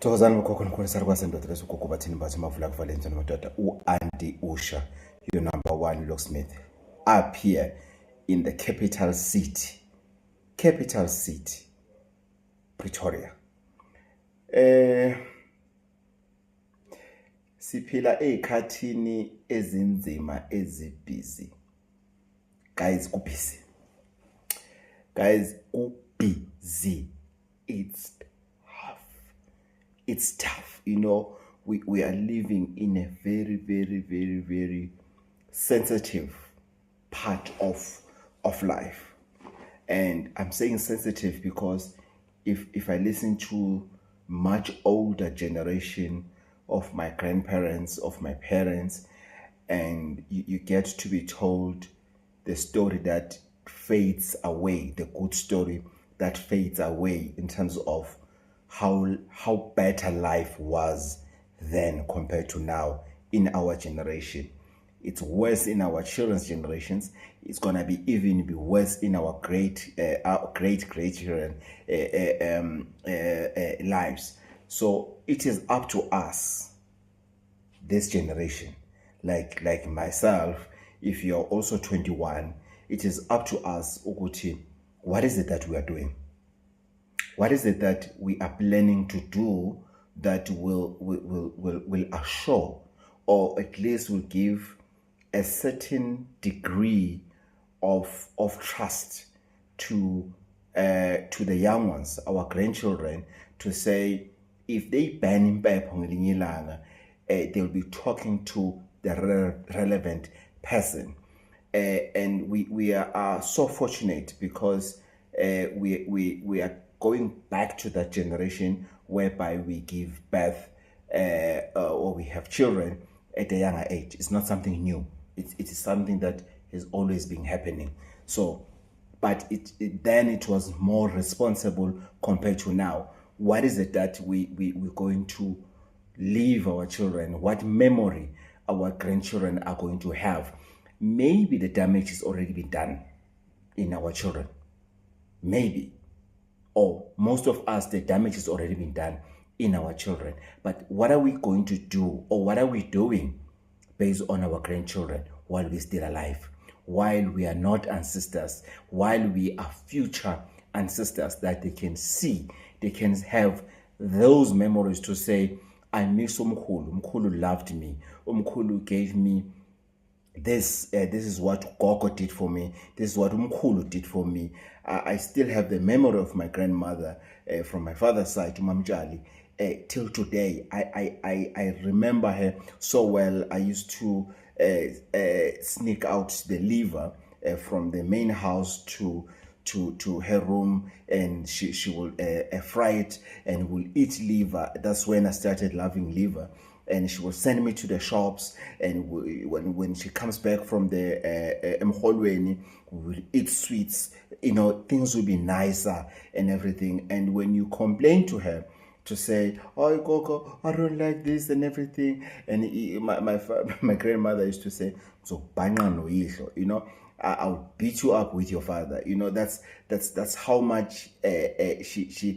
Thokozani bokhokho nikhonisa kwasendoda lesigugu bathini bathi mavula kuvalence nomadoda u-Anti Usha, your number one locksmith, up here in the capital city, Pretoria. Siphila ezikhathini ezinzima ezibhizi. Guys, kubhizi. Guys, kubhizi. It's tough. You know, we are living in a very, very, very, very sensitive part of life. And I'm saying sensitive because if I listen to much older generation of my grandparents, of my parents, and you get to be told the story that fades away, the good story that fades away in terms of how better life was then compared to now in our generation. It's worse in our children's generations. It's gonna be even be worse in our great children lives. So it is up to us, this generation, like myself. If you're also 21, it is up to us. Ukuthi, what is it that we are doing? What is it that we are planning to do that will assure, or at least will give a certain degree of trust to the young ones, our grandchildren, to say if they ban impepho, they'll be talking to the relevant person. And we are so fortunate because we are going back to that generation whereby we give birth or we have children at a younger age. It's not something new. It is something that has always been happening. So, but then it was more responsible compared to now. What is it that we're going to leave our children? What memory our grandchildren are going to have? Maybe the damage has already been done in our children. Maybe. Or most of us, the damage has already been done in our children. But what are we going to do, or what are we doing based on our grandchildren while we're still alive, while we are not ancestors, while we are future ancestors, that they can see, they can have those memories to say, I miss Umkhulu. Umkhulu loved me. Umkhulu gave me this is what Gogo did for me. This is what Umkhulu did for me. I still have the memory of my grandmother from my father's side, Mamjali. Till today, I remember her so well. I used to sneak out the liver from the main house to her room, and she will fry it and will eat liver. That's when I started loving liver. And she will send me to the shops, and when she comes back from the Mholweni, we will eat sweets. You know, things will be nicer and everything. And when you complain to her to say, "Oh, Gogo, I don't like this and everything," and my grandmother used to say, "So no, you know, I'll beat you up with your father." You know, that's how much she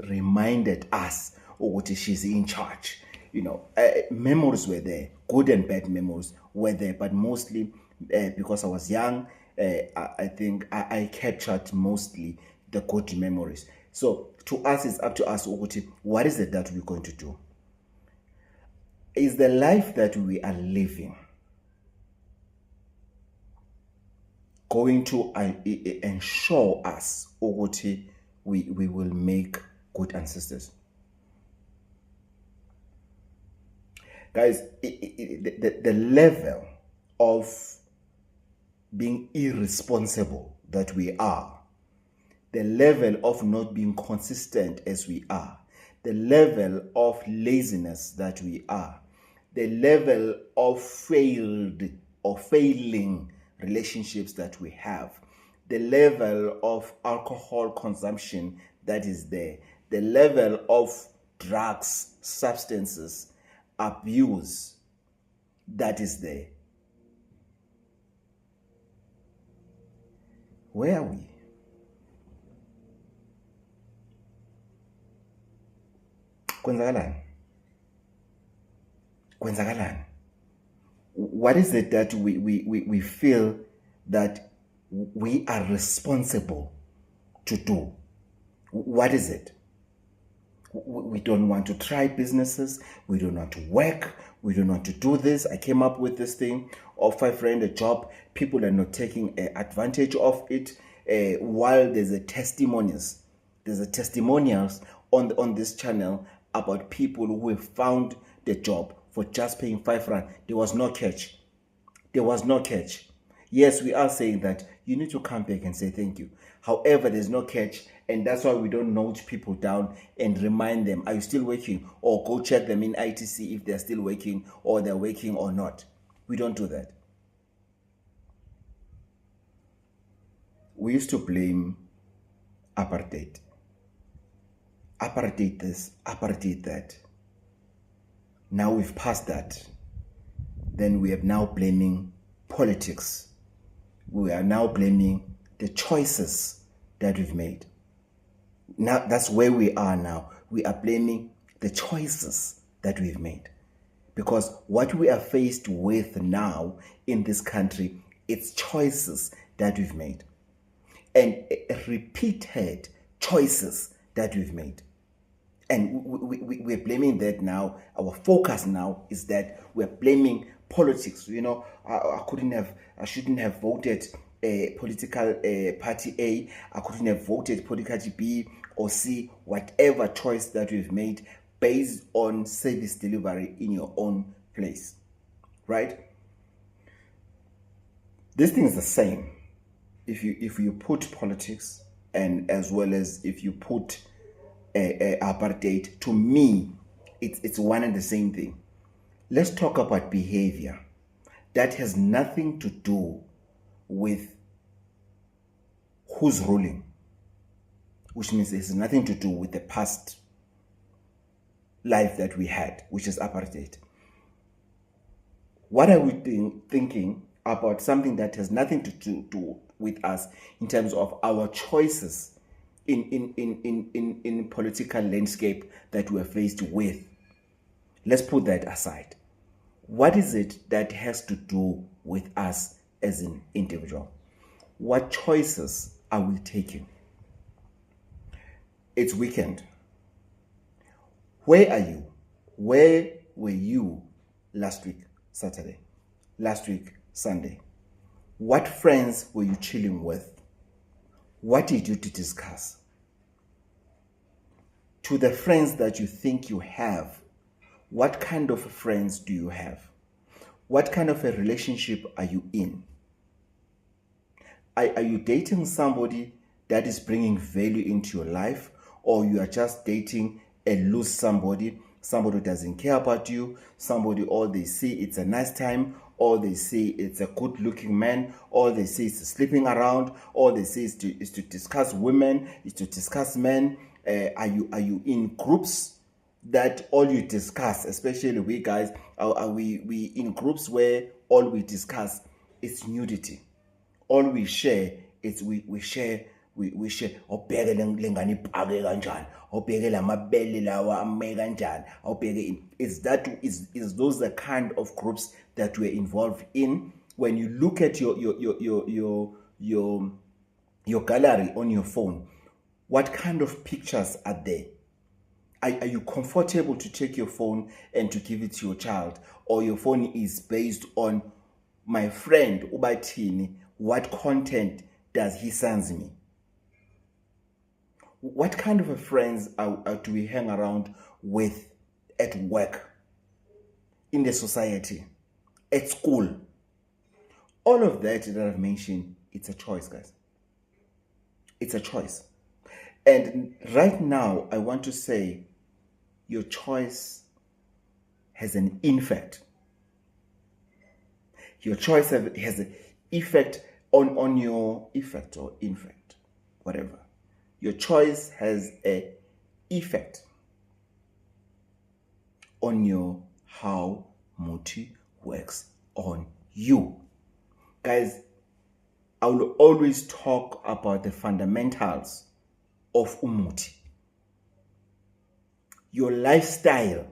reminded us, or she's in charge. You know, memories were there, good and bad memories were there, but mostly because I was young, I think I captured mostly the good memories. So to us, it's up to us. What is it that we're going to do? Is the life that we are living going to ensure us, we will make good ancestors? Guys, the level of being irresponsible that we are, the level of not being consistent as we are, the level of laziness that we are, the level of failed or failing relationships that we have, the level of alcohol consumption that is there, the level of drugs, substances, abuse that is there. Where are we? Kwenzakalani? What is it that we feel that we are responsible to do? What is it? We don't want to try businesses. We don't want to work. We don't want to do this. I came up with this thing, offer a friend a job. People are not taking advantage of it. While there's a testimonials on this channel about people who have found the job for just paying R5. There was no catch. Yes, we are saying that you need to come back and say thank you. However, there's no catch, and that's why we don't note people down and remind them, are you still working? Or go check them in ITC if they're still working or they're working or not. We don't do that. We used to blame apartheid. Apartheid this, apartheid that. Now we've passed that. Then we are now blaming politics. We are now blaming the choices that we've made. Now that's where we are now. We are blaming the choices that we've made. Because what we are faced with now in this country, it's choices that we've made. And repeated choices that we've made. And we're blaming that now. Our focus now is that we're blaming politics. You know, I shouldn't have voted political party A. I couldn't have voted political party B or C. Whatever choice that we've made based on service delivery in your own place, right? This thing is the same. If you put politics and as well as if you put apartheid, to me, it's one and the same thing. Let's talk about behavior that has nothing to do with who's ruling, which means it has nothing to do with the past life that we had, which is apartheid. What are we thinking about something that has nothing to do with us in terms of our choices in political landscape that we're faced with? Let's put that aside. What is it that has to do with us as an individual? What choices are we taking? It's weekend. Where are you? Where were you last week, Saturday? Last week, Sunday? What friends were you chilling with? What did you discuss? To the friends that you think you have, what kind of friends do you have? What kind of a relationship are you in? Are you dating somebody that is bringing value into your life, or you are just dating a loose somebody who doesn't care about you, somebody all they see it's a nice time, all they see it's a good looking man, all they see is sleeping around, all they see is to discuss women, is to discuss men? Are you in groups that all you discuss, especially we guys, are we in groups where all we discuss is nudity? All we share is we share obheke lengane ipake kanjani, obheke lamabele lawa ame kanjani, obheke is those the kind of groups that we're involved in? When you look at your gallery on your phone, what kind of pictures are there? Are you comfortable to take your phone and to give it to your child, or your phone is based on my friend ubathini, what content does he sends me? What kind of a friends do we hang around with at work, in the society, at school? All of that I've mentioned, it's a choice, guys. It's a choice. And right now, I want to say your choice has an effect. Your choice has an effect on your effect or infect, whatever. Your choice has an effect on your how Muti works on you. Guys, I will always talk about the fundamentals of Umuti. Your lifestyle,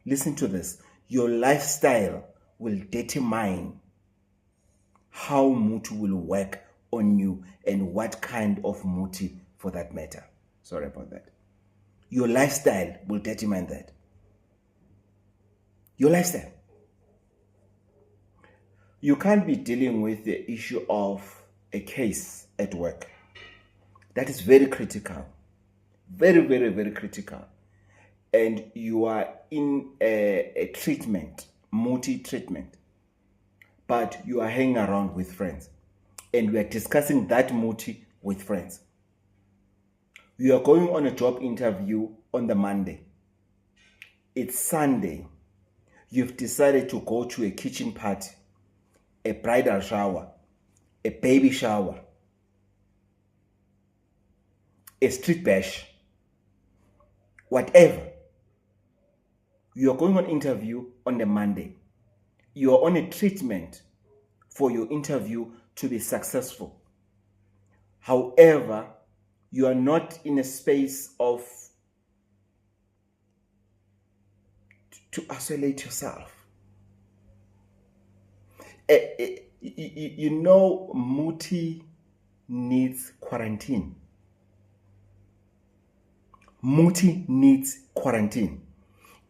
listen to this, your lifestyle will determine how muti will work on you and what kind of muti for that matter. Sorry about that. Your lifestyle will determine that. Your lifestyle. You can't be dealing with the issue of a case at work. That is very critical. Very, very, very critical. And you are in a treatment, multi-treatment. But you are hanging around with friends. And we are discussing that multi with friends. You are going on a job interview on the Monday. It's Sunday. You've decided to go to a kitchen party, a bridal shower, a baby shower, a street bash, whatever. You are going on interview on the Monday. You are on a treatment for your interview to be successful. However, you are not in a space of to isolate yourself. You know, muti needs quarantine. Muti needs quarantine.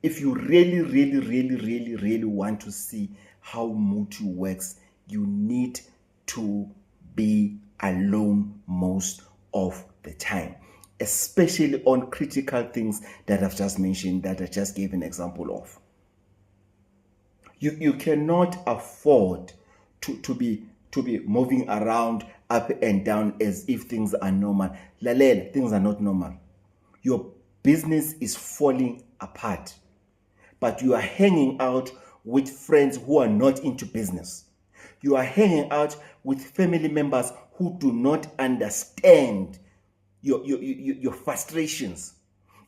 If you really want to see how muti works, you need to be alone most of the time, especially on critical things that I've just mentioned, that I just gave an example of. You cannot afford to be moving around up and down as if things are normal. Lalela, things are not normal. Your business is falling apart, but you are hanging out with friends who are not into business. You are hanging out with family members who do not understand your frustrations,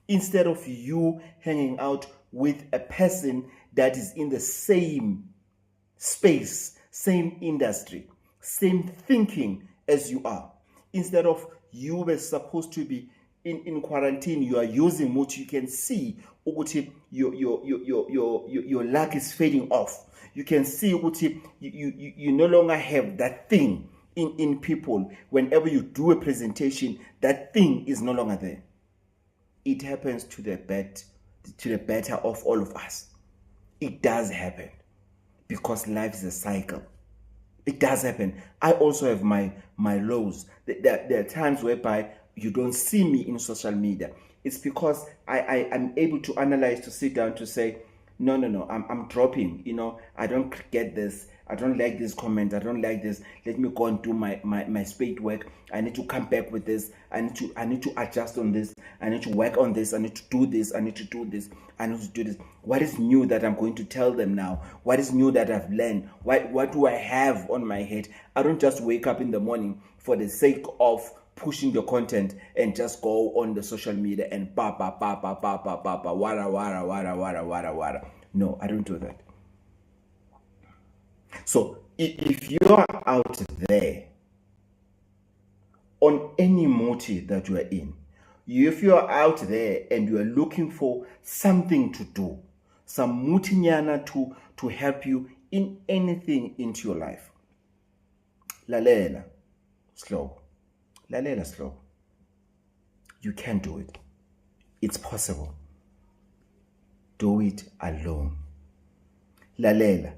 instead of you hanging out with a person that is in the same space, same industry, same thinking as you are. Instead of you were supposed to be in quarantine, you are using muti. You can see your luck is fading off. You can see you no longer have that thing in people. Whenever you do a presentation, that thing is no longer there. It happens to the better of all of us. It does happen, because life is a cycle. It does happen. I also have my lows. There are times whereby you don't see me in social media. It's because I'm able to analyze, to sit down, to say, no, I'm dropping. I don't get this. I don't like this comment. I don't like this. Let me go and do my spade work. I need to come back with this. I need to adjust on this. I need to work on this. I need to do this. I need to do this. I need to do this. What is new that I'm going to tell them now? What is new that I've learned? What do I have on my head? I don't just wake up in the morning for the sake of pushing the content and just go on the social media and wara. No, I don't do that. So if you are out there on any muti that you are in, if you are out there and you are looking for something to do, some mutinyana to help you in anything into your life, lalela slow. Lalela slow. You can do it. It's possible. Do it alone. Lalela,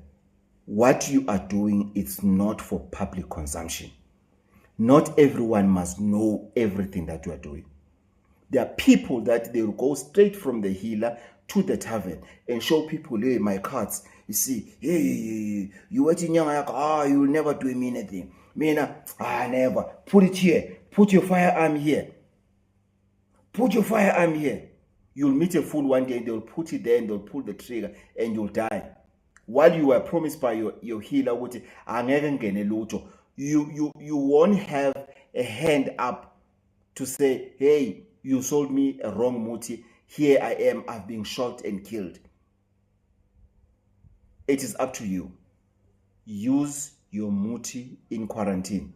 what you are doing is not for public consumption. Not everyone must know everything that you are doing. There are people that they will go straight from the healer to the tavern and show people, hey, my cards. You see, hey, you watching young, you will never do me anything. Never. Put it here. Put your firearm here. Put your firearm here. You'll meet a fool one day, they'll put it there and they'll pull the trigger and you'll die. While you were promised by your healer, you won't have a hand up to say, hey, you sold me a wrong muti. Here I am, I've been shot and killed. It is up to you. Use your muti in quarantine.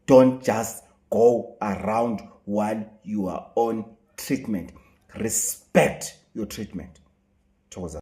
Don't just go around while you are on treatment. respect your treatment. Thokoza.